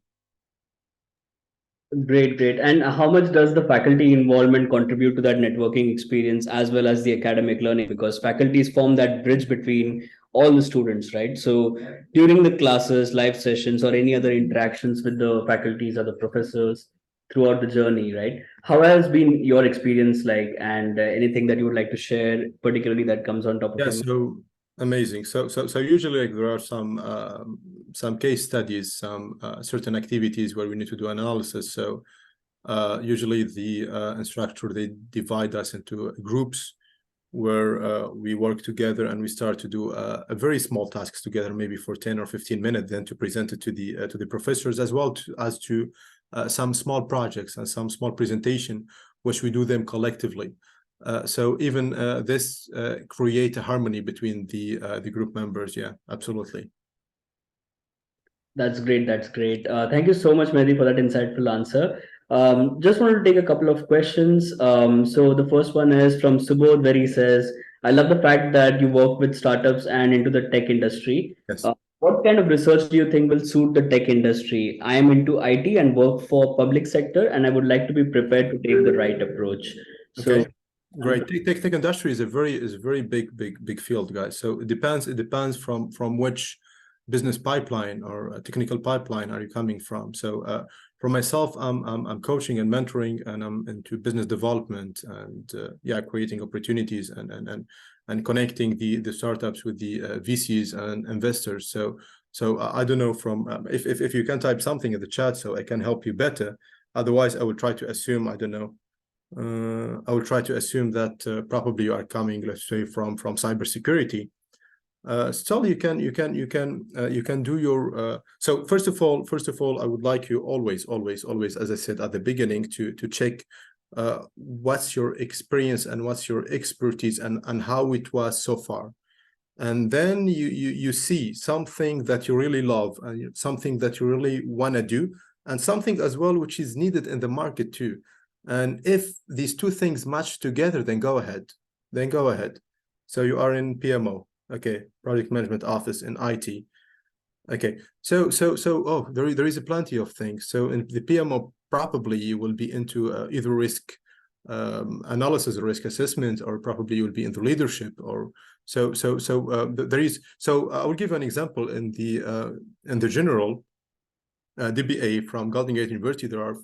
Great, great. And how much does the faculty involvement contribute to that networking experience as well as the academic learning? Because faculties form that bridge between all the students, right? So during the classes, live sessions, or any other interactions with the faculties or the professors throughout the journey, right? How has been your experience like, and anything that you would like to share, particularly that comes on top of Yeah, your mind? so amazing. So usually, like, there are some case studies, some certain activities where we need to do analysis. So usually the instructor, they divide us into groups where we work together, and we start to do a very small tasks together, maybe for 10 or 15 minutes, then to present it to the professors, as well as to some small projects and some small presentation, which we do them collectively. So even this create a harmony between the group members. Yeah, absolutely. That's great. That's great. Thank you so much, Mehdi, for that insightful answer. Just wanted to take a couple of questions. So the first one is from Subodh, where he says, I love the fact that you work with startups and into the tech industry. Yes. What kind of research do you think will suit the tech industry? I am into IT and work for public sector, and I would like to be prepared to take the right approach. So, Okay. Great. Tech industry is a very big field, guys. So it depends from which business pipeline or technical pipeline are you coming from. So for myself, I'm coaching and mentoring, and I'm into business development and creating opportunities and connecting the startups with the VCs and investors. So I don't know from if you can type something in the chat so I can help you better. Otherwise, I will try to assume, I don't know. I will try to assume that probably you are coming, let's say, from cybersecurity. Still, you can do your. So first of all, I would like you always, as I said at the beginning, to check what's your experience and what's your expertise and how it was so far, and then you see something that you really love and something that you really want to do, and something as well which is needed in the market too. And if these two things match together, then go ahead. Then go ahead. So you are in PMO, okay, project management office in IT. Okay, so oh, there is a plenty of things. So in the PMO, probably you will be into either risk analysis or risk assessment, or probably you will be into leadership, or there is. So I will give an example in the general DBA from Golden Gate University. There are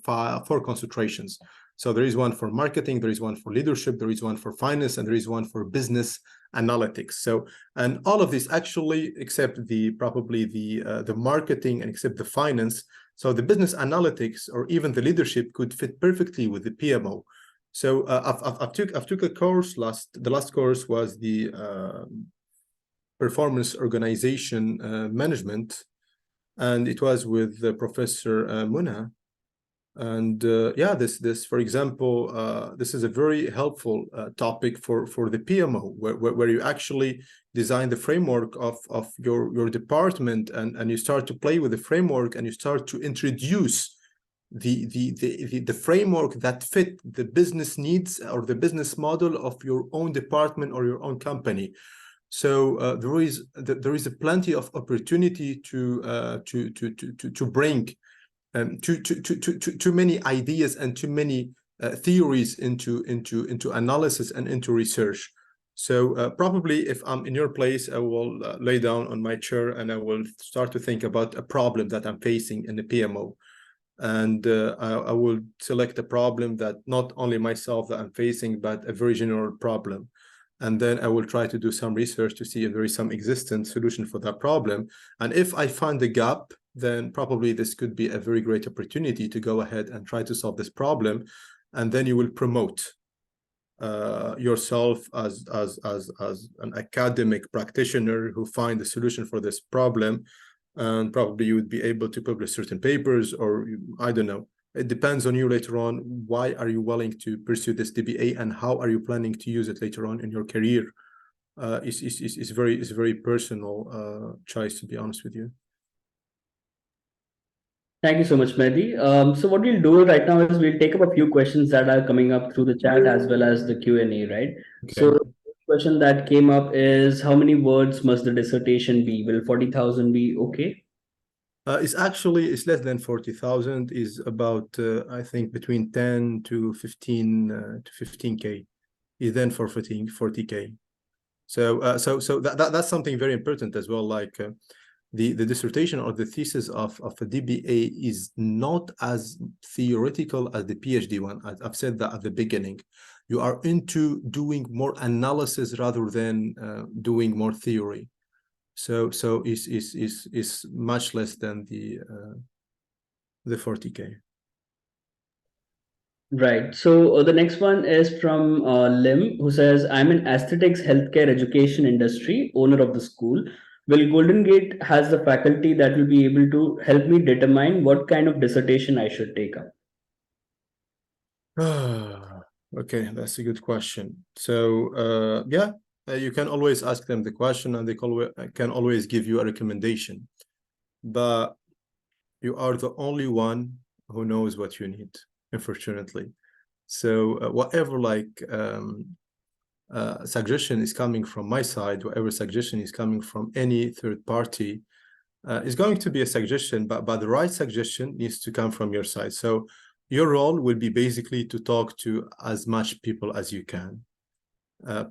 four concentrations. So there is one for marketing, there is one for leadership, there is one for finance, and there is one for business analytics. So, and all of this actually, except probably the marketing and except the finance. So the business analytics or even the leadership could fit perfectly with the PMO. So I've took a course the last course was the performance organization management, and it was with Professor Muna. And yeah, this for example, this is a very helpful topic for the PMO, where you actually design the framework of your department, and you start to play with the framework, and you start to introduce the framework that fit the business needs or the business model of your own department or your own company. So there is a plenty of opportunity to bring too many ideas and too many theories into analysis and into research. So probably if I'm in your place, I will lay down on my chair and I will start to think about a problem that I'm facing in the PMO. And I will select a problem that not only myself that I'm facing, but a very general problem. And then I will try to do some research to see if there is some existent solution for that problem. And if I find a gap, then probably this could be a very great opportunity to go ahead and try to solve this problem. And then you will promote yourself as an academic practitioner who find a solution for this problem. And probably you would be able to publish certain papers, or I don't know. It depends on you later on. Why are you willing to pursue this DBA, and how are you planning to use it later on in your career? It's very personal choice, to be honest with you. Thank you so much, Mehdi. So what we'll do right now is we'll take up a few questions that are coming up through the chat as well as the Q&A, right? Okay. So the question that came up is, how many words must the dissertation be? Will 40,000 be okay? It's less than 40,000. Is about I think between 10 to 15K. Is then for 40K. So that's something very important as well. Like the dissertation or the thesis of a DBA is not as theoretical as the PhD one. I've said that at the beginning. You are into doing more analysis rather than doing more theory. So is much less than the 40K. Right. So the next one is from Lim, who says, I'm in aesthetics healthcare education industry, owner of the school. Will Golden Gate has the faculty that will be able to help me determine what kind of dissertation I should take up? Okay, that's a good question. So yeah, you can always ask them the question, and they can always give you a recommendation. But you are the only one who knows what you need, unfortunately. So whatever suggestion is coming from my side, whatever suggestion is coming from any third party, is going to be a suggestion, but the right suggestion needs to come from your side. So your role will be basically to talk to as much people as you can.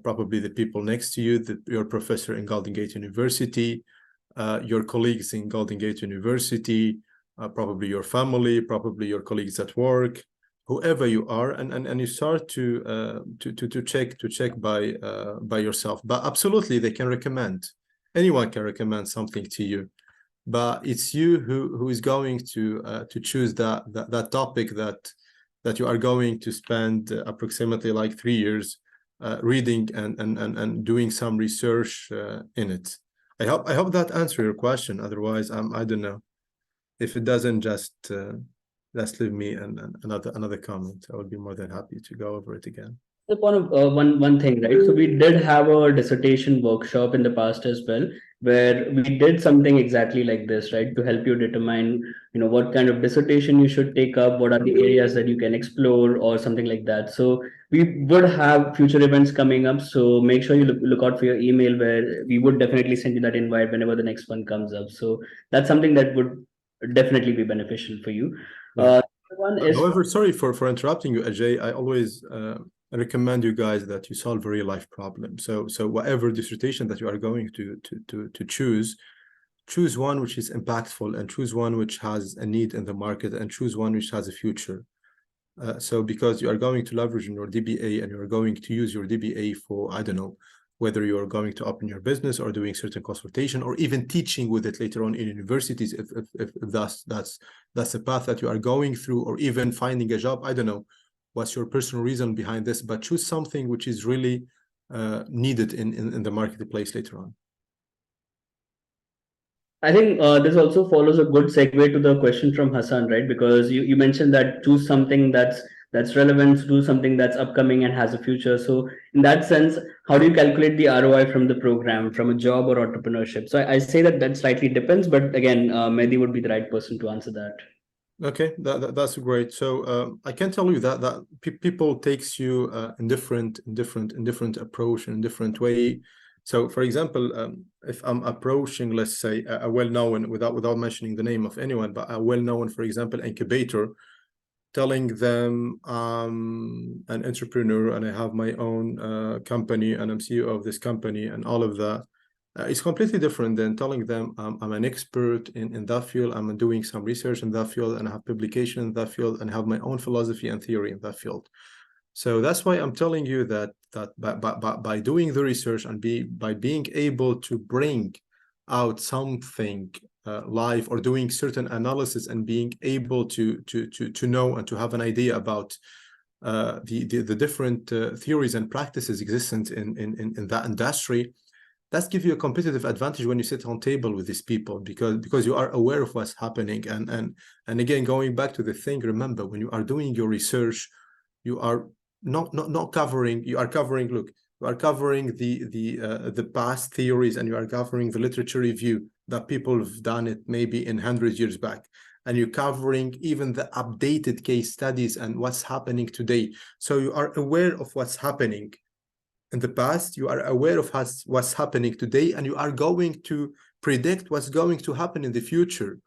Probably the people next to you, your professor in Golden Gate University, your colleagues in Golden Gate University, probably your family, probably your colleagues at work, whoever you are, and you start to check by yourself. But absolutely, they can recommend. Anyone can recommend something to you, but it's you who is going to choose that topic that you are going to spend approximately like 3 years reading and doing some research in it. I hope that answers your question. Otherwise, I don't know. If it doesn't, just leave me another comment. I would be more than happy to go over it again. One thing, right? So we did have a dissertation workshop in the past as well. where we did something exactly like this, right? To help you determine, what kind of dissertation you should take up, what are the areas that you can explore, or something like that. So we would have future events coming up. So make sure you look out for your email, where we would definitely send you that invite whenever the next one comes up. So that's something that would definitely be beneficial for you. Yeah. One is, However, sorry for interrupting you, Ajay. I always recommend you guys that you solve a real life problem. So whatever dissertation that you are going to choose one which is impactful, and choose one which has a need in the market, and choose one which has a future. So because you are going to leverage in your DBA, and you are going to use your DBA for, I don't know, whether you are going to open your business or doing certain consultation, or even teaching with it later on in universities, if that's the path that you are going through, or even finding a job. I don't know what's your personal reason behind this, but choose something which is really needed in the marketplace later on. I think this also follows a good segue to the question from Hassan, right? Because you mentioned that choose something that's relevant, do something that's upcoming and has a future. So in that sense, how do you calculate the ROI from the program, from a job or entrepreneurship? So I say that slightly depends, but again, Mehdi would be the right person to answer that. Okay, that's great. So I can tell you that people takes you in different approach, in different way. So for example, if I'm approaching, let's say, a well-known, without mentioning the name of anyone, but a well-known, for example, incubator, telling them I'm an entrepreneur and I have my own company and I'm CEO of this company and all of that. It's completely different than telling them I'm an expert in that field, I'm doing some research in that field, and I have publication in that field, and have my own philosophy and theory in that field. So that's why I'm telling you that by doing the research, and by being able to bring out something live, or doing certain analysis, and being able to know and to have an idea about the different theories and practices existent in that industry, that gives you a competitive advantage when you sit on table with these people, because you are aware of what's happening. And again, going back to the thing, remember, when you are doing your research, you are not covering, you are covering, look, you are covering the past theories, and you are covering the literature review that people have done it maybe in 100 years back, and you're covering even the updated case studies and what's happening today. So you are aware of what's happening in the past, you are aware of what's happening today, and you are going to predict what's going to happen in the future.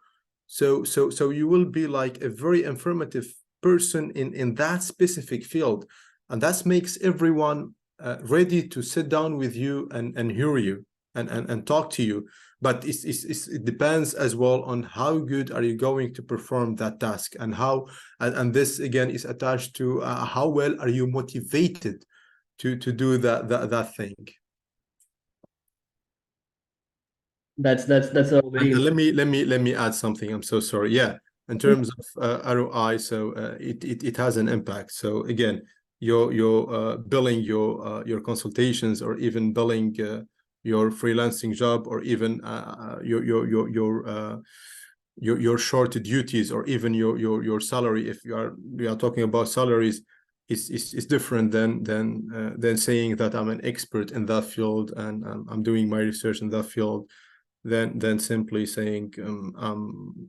So you will be like a very informative person in that specific field, and that makes everyone ready to sit down with you and hear you and talk to you. But it depends as well on how good are you going to perform that task, and how, and this again is attached to how well are you motivated to do that thing. That's a very And let me add something. I'm so sorry. Yeah, in terms of ROI, so it has an impact. So again, your billing your consultations, or even billing your freelancing job, or even your short duties, or even your salary. If we are talking about salaries, is different than saying that I'm an expert in that field, and I'm doing my research in that field, than simply saying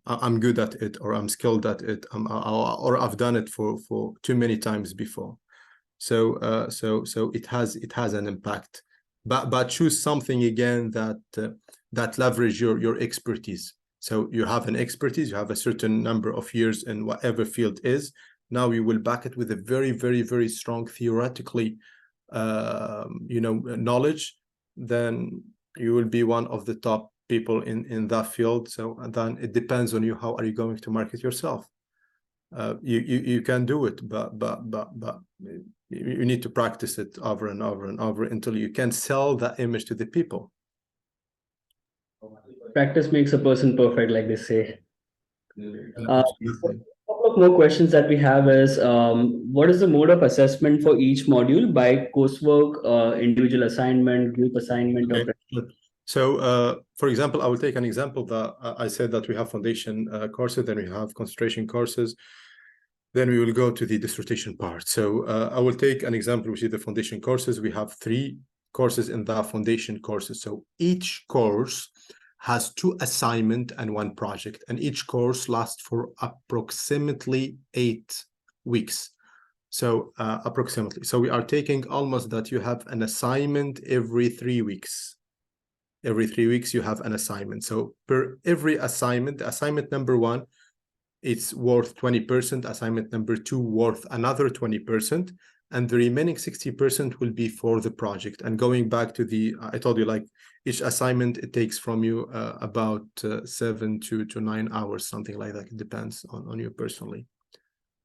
I'm good at it, or I'm skilled at it, or I've done it for too many times before. So it has an impact, but choose something again that leverage your expertise. So you have an expertise, you have a certain number of years in whatever field is. Now you will back it with a very, very, very strong theoretically knowledge. Then you will be one of the top people in that field. So then it depends on you, how are you going to market yourself. You can do it, but you need to practice it over and over and over until you can sell that image to the people. practice makes a person perfect, like they say. A couple of more questions that we have is, what is the mode of assessment for each module, by coursework, individual assignment, group assignment? Okay. So for example, I will take an example that I said that we have foundation courses, then we have concentration courses, then we will go to the dissertation part. So I will take an example, which is the foundation courses. We have three courses in the foundation courses. So each course has 2 assignments and 1 project, and each course lasts for approximately 8 weeks. So approximately. So we are taking almost that you have an assignment every 3 weeks. Every 3 weeks you have an assignment. So per every assignment, assignment number 1, it's worth 20%, assignment number 2 worth another 20%, and the remaining 60% will be for the project. And going back to the, I told you, like each assignment, it takes from you about 7 to 9 hours, something like that. It depends on you personally.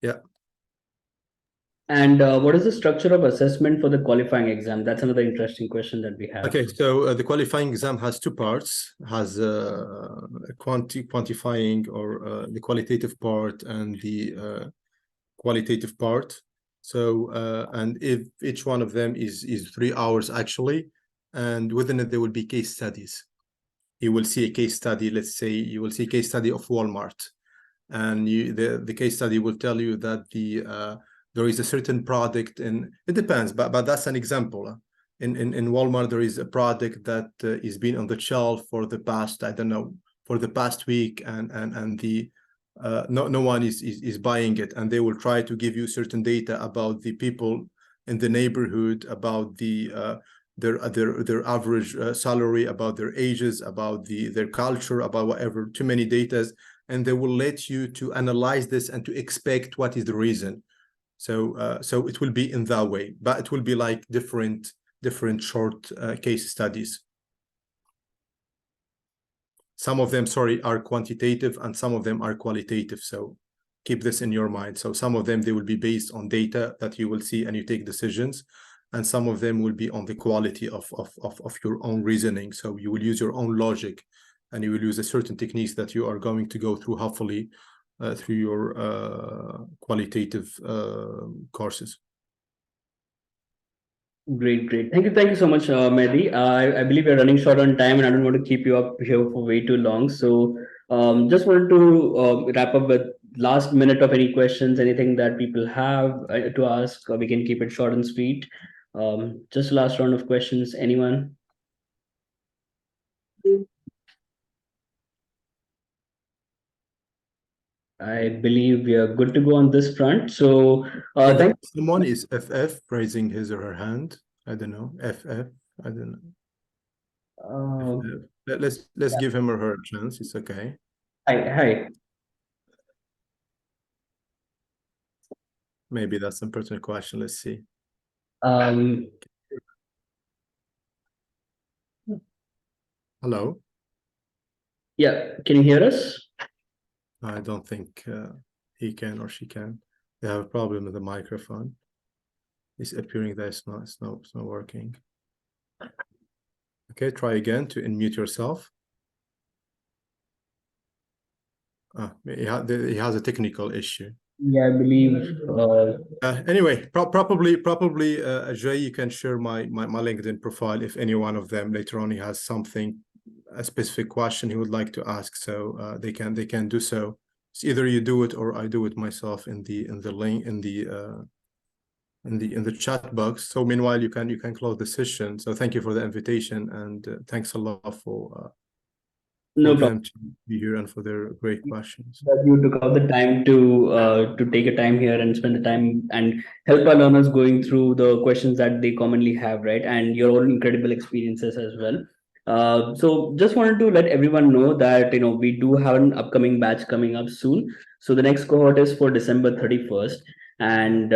Yeah. And what is the structure of assessment for the qualifying exam? That's another interesting question that we have. Okay, so the qualifying exam has 2 parts, has quantifying or the qualitative part and the qualitative part. So and if each one of them is 3 hours actually, and within it there will be case studies. You will see a case study. Let's say you will see a case study of Walmart, and the case study will tell you that there is a certain product, and it depends, but that's an example. In Walmart, there is a product that is been on the shelf for the past, I don't know, for the past week, and the no one is buying it, and they will try to give you certain data about the people in the neighborhood, about their average salary, about their ages, about their culture, about whatever, too many data, and they will let you to analyze this and to expect what is the reason. So so it will be in that way, but it will be like different short case studies. Some of them, sorry, are quantitative and some of them are qualitative. So keep this in your mind. So some of them, they will be based on data that you will see and you take decisions. And some of them will be on the quality of your own reasoning. So you will use your own logic and you will use a certain techniques that you are going to go through, hopefully, through your qualitative courses. Great. Thank you so much, Mehdi. I believe we're running short on time, and I don't want to keep you up here for way too long. So, just wanted to wrap up with last minute of any questions, anything that people have to ask. We can keep it short and sweet. Just last round of questions. Anyone? I believe we are good to go on this front. So, thank someone is FF raising his or her hand. I don't know. FF. I don't know. Let's give him or her a chance. It's okay. Hi. Maybe that's some pertinent question. Let's see. Hello. Yeah, can you hear us? I don't think he can or she can. They have a problem with the microphone. It's appearing that it's not working. Okay, try again to unmute yourself. He has a technical issue. Yeah, I believe. Anyway, probably Ajay, you can share my LinkedIn profile if any one of them later on he has something, a specific question he would like to ask, so they can do so. It's either you do it or I do it myself in the link in the chat box. So meanwhile you can close the session. So thank you for the invitation, and thanks a lot for them to be here and for their great questions. That you took out the time to take a time here and spend the time and help our learners going through the questions that they commonly have, right? And your own incredible experiences as well. So just wanted to let everyone know that we do have an upcoming batch coming up soon. So the next cohort is for December 31st, and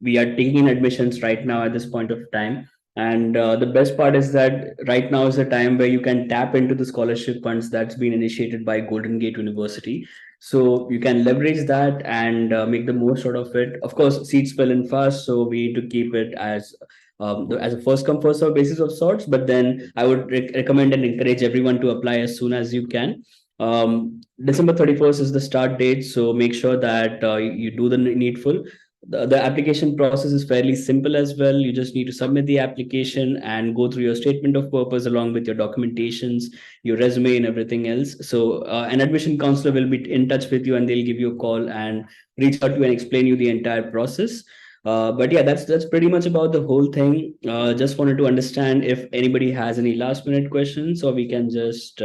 we are taking admissions right now at this point of time. And the best part is that right now is the time where you can tap into the scholarship funds that's been initiated by Golden Gate University. So you can leverage that and make the most out of it. Of course, seats fill in fast, so we need to keep it as a first come first serve basis of sorts. But then I would recommend and encourage everyone to apply as soon as you can. December 31st is the start date, so make sure that you do the needful. The application process is fairly simple as well. You just need to submit the application and go through your statement of purpose along with your documentations, your resume, and everything else. So an admission counselor will be in touch with you, and they'll give you a call and reach out to you and explain you the entire process. But yeah, that's pretty much about the whole thing. Just wanted to understand if anybody has any last minute questions, or we can just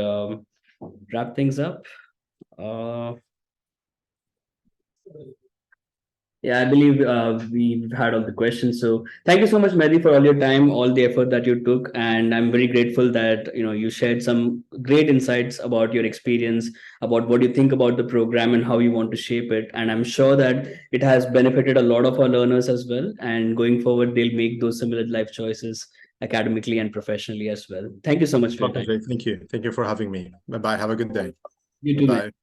wrap things up. Uh, Yeah, I believe we've had all the questions. So thank you so much, Mehdi, for all your time, all the effort that you took, and I'm very grateful that you shared some great insights about your experience, about what you think about the program and how you want to shape it. And I'm sure that it has benefited a lot of our learners as well. And going forward, they'll make those similar life choices academically and professionally as well. Thank you so much for your time. Thank you. Thank you for having me. Bye bye. Have a good day. You too, Bye man. bye.